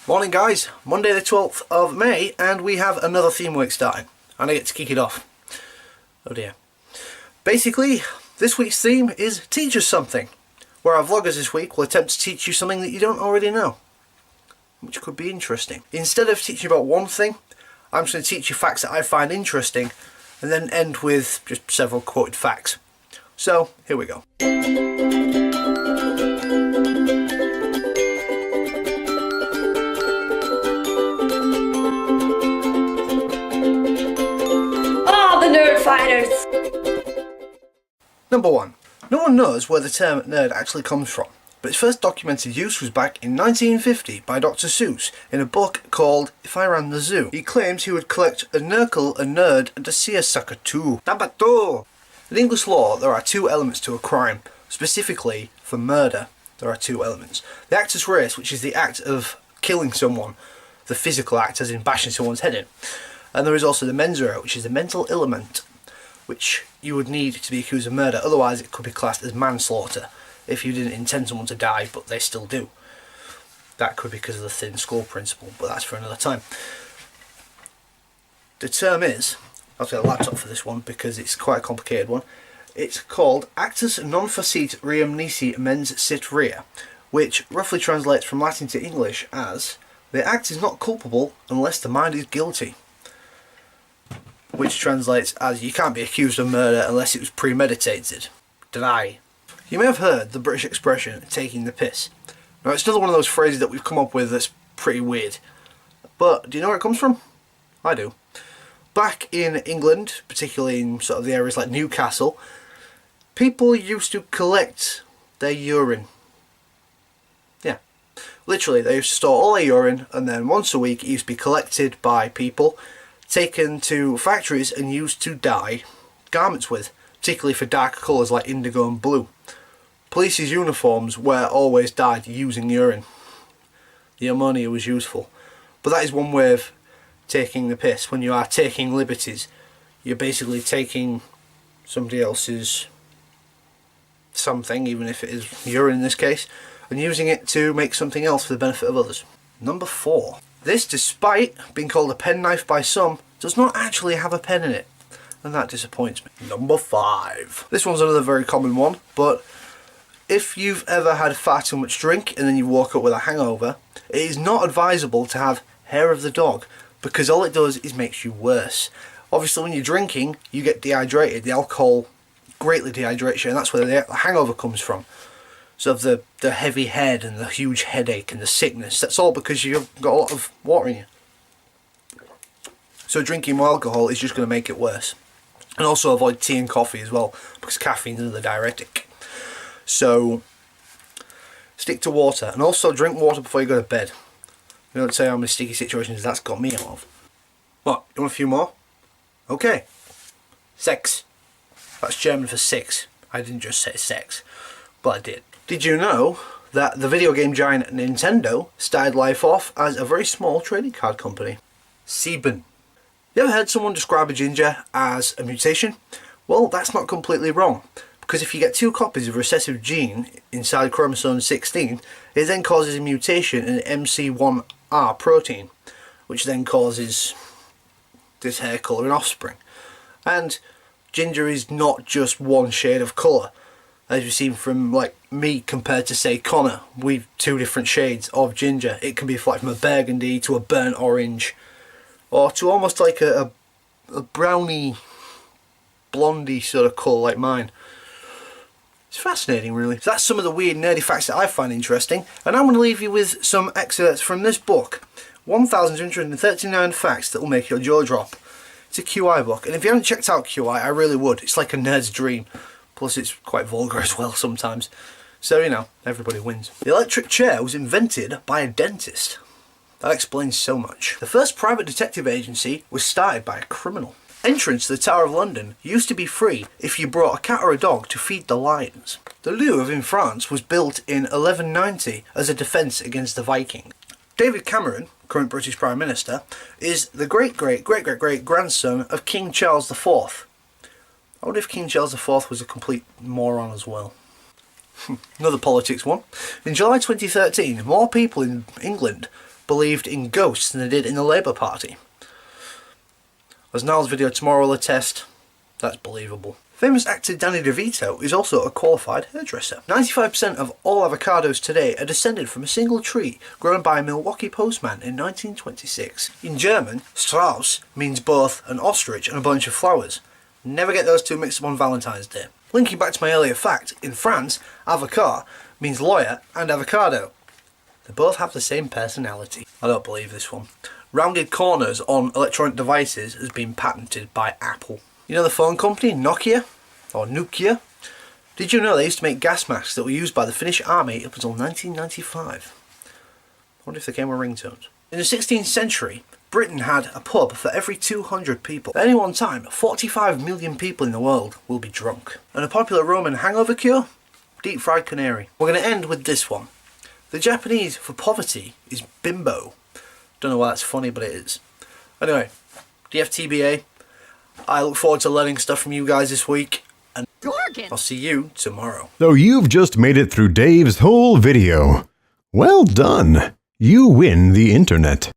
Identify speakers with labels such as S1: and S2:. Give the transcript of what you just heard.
S1: Morning guys, Monday the 12th of May and we have another theme week starting and I get to kick it off. Oh dear. Basically, this week's theme is Teach Us Something, where our vloggers this week will attempt to teach you something that you don't already know, which could be interesting. Instead of teaching about one thing, I'm just going to teach you facts that I find interesting and then end with just several quoted facts. So, here we go.
S2: Nerd fighters.
S1: Number 1. No one knows where the term nerd actually comes from, but its first documented use was back in 1950 by Dr. Seuss in a book called If I Ran the Zoo. He claims he would collect a nurgle, a nerd, and a seersucker too. Number 2. In English law, there are two elements to a crime. Specifically, for murder, there are two elements. The actus reus, which is the act of killing someone, the physical act, as in bashing someone's head in. And there is also the mens rea, which is the mental element, which you would need to be accused of murder. Otherwise, it could be classed as manslaughter if you didn't intend someone to die, but they still do. That could be because of the thin skull principle, but that's for another time. The term is, I'll get a laptop for this one because it's quite a complicated one. It's called actus non facit reum nisi mens sit rea, which roughly translates from Latin to English as the act is not culpable unless the mind is guilty. Which translates as you can't be accused of murder unless it was premeditated. Deny. You may have heard the British expression taking the piss. Now it's another one of those phrases that we've come up with that's pretty weird. But do you know where it comes from? I do. Back in England, particularly in sort of the areas like Newcastle, people used to collect their urine. Yeah. Literally, they used to store all their urine and then once a week it used to be collected by people, taken to factories and used to dye garments with, particularly for darker colours like indigo and blue. Police's uniforms were always dyed using urine. The ammonia was useful. But that is one way of taking the piss. When you are taking liberties, you're basically taking somebody else's something, even if it is urine in this case, and using it to make something else for the benefit of others. Number 4. This, despite being called a penknife by some, does not actually have a pen in it, and that disappoints me. Number 5. This one's another very common one, but if you've ever had far too much drink and then you woke up with a hangover, it is not advisable to have hair of the dog, because all it does is makes you worse. Obviously when you're drinking, you get dehydrated. The alcohol greatly dehydrates you, and that's where the hangover comes from. So the heavy head and the huge headache and the sickness, that's all because you've got a lot of water in you. So drinking more alcohol is just going to make it worse. And also avoid tea and coffee as well, because caffeine is another diuretic. So stick to water, and also drink water before you go to bed. You don't say how many sticky situations that's got me out of. What, you want a few more? Okay. Sex. That's German for six. I didn't just say sex, but I did. Did you know that the video game giant Nintendo started life off as a very small trading card company? Sieben. You ever heard someone describe a ginger as a mutation? Well, that's not completely wrong, because if you get two copies of a recessive gene inside chromosome 16, it then causes a mutation in the MC1R protein, which then causes this hair colour in offspring. And ginger is not just one shade of colour. As you've seen from like me compared to say Connor, we've two different shades of ginger. It can be like from a burgundy to a burnt orange, or to almost like a browny blondie sort of colour like mine. It's fascinating really. So that's some of the weird nerdy facts that I find interesting, and I'm going to leave you with some excerpts from this book. 1,239 facts that will make your jaw drop. It's a QI book, and if you haven't checked out QI, I really would. It's like a nerd's dream. Plus it's quite vulgar as well sometimes. So, you know, everybody wins. The electric chair was invented by a dentist. That explains so much. The first private detective agency was started by a criminal. Entrance to the Tower of London used to be free if you brought a cat or a dog to feed the lions. The Louvre in France was built in 1190 as a defence against the Vikings. David Cameron, current British Prime Minister, is the great-great-great-great-great-grandson of King Charles IV. I wonder if King Charles IV was a complete moron as well. Another politics one. In July 2013, more people in England believed in ghosts than they did in the Labour Party. As Niall's video tomorrow will attest, that's believable. Famous actor Danny DeVito is also a qualified hairdresser. 95% of all avocados today are descended from a single tree grown by a Milwaukee postman in 1926. In German, Strauss means both an ostrich and a bunch of flowers. Never get those two mixed up on Valentine's Day. Linking back to my earlier fact, in France, avocat means lawyer and avocado. They both have the same personality. I don't believe this one. Rounded corners on electronic devices has been patented by Apple. You know the phone company, Nokia? Or Nokia? Did you know they used to make gas masks that were used by the Finnish army up until 1995? I wonder if they came with ringtones. In the 16th century, Britain had a pub for every 200 people. At any one time, 45 million people in the world will be drunk. And a popular Roman hangover cure? Deep fried canary. We're going to end with this one. The Japanese for poverty is bimbo. Don't know why that's funny, but it is. Anyway, DFTBA. I look forward to learning stuff from you guys this week, and I'll see you tomorrow.
S3: So you've just made it through Dave's whole video. Well done. You win the internet.